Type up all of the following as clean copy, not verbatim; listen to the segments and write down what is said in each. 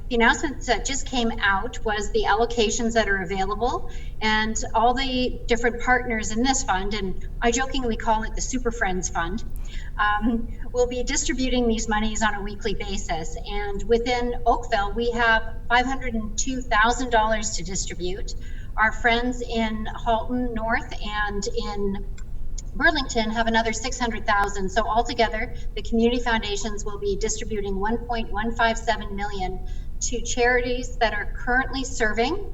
The announcement that just came out was the allocations that are available and all the different partners in this fund, and I jokingly call it the Super Friends Fund, will be distributing these monies on a weekly basis. And within Oakville, we have $502,000 to distribute. Our friends in Halton North and in Burlington have another 600,000. So altogether, the community foundations will be distributing 1.157 million to charities that are currently serving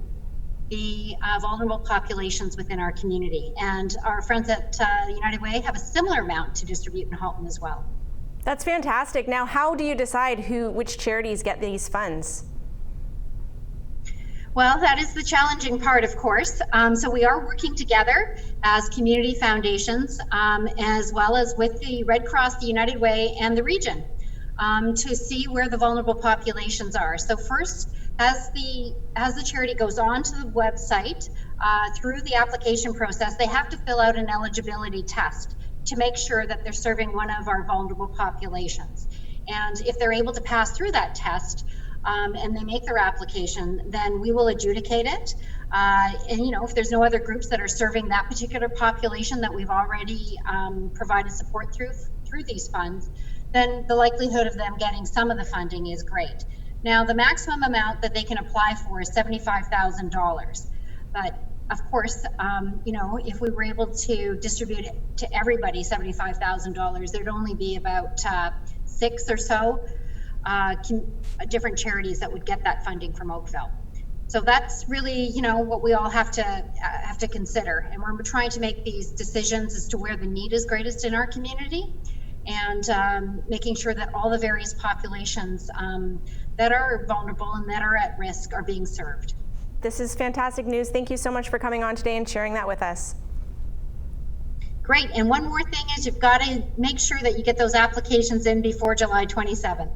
the vulnerable populations within our community. And our friends at United Way have a similar amount to distribute in Halton as well. That's fantastic. Now, how do you decide which charities get these funds? Well, that is the challenging part, of course. So we are working together as community foundations, as well as with the Red Cross, the United Way, and the region to see where the vulnerable populations are. So first, as the charity goes onto the website, through the application process, they have to fill out an eligibility test to make sure that they're serving one of our vulnerable populations. And if they're able to pass through that test, and they make their application, then we will adjudicate it. And if there's no other groups that are serving that particular population that we've already provided support through these funds, then the likelihood of them getting some of the funding is great. Now, the maximum amount that they can apply for is $75,000. But of course, if we were able to distribute it to everybody $75,000, there'd only be about 6 or so different charities that would get that funding from Oakville. So that's really, what we all have to consider. And we're trying to make these decisions as to where the need is greatest in our community, and making sure that all the various populations that are vulnerable and that are at risk are being served. This is fantastic news. Thank you so much for coming on today and sharing that with us. Great. And one more thing is you've got to make sure that you get those applications in before July 27th.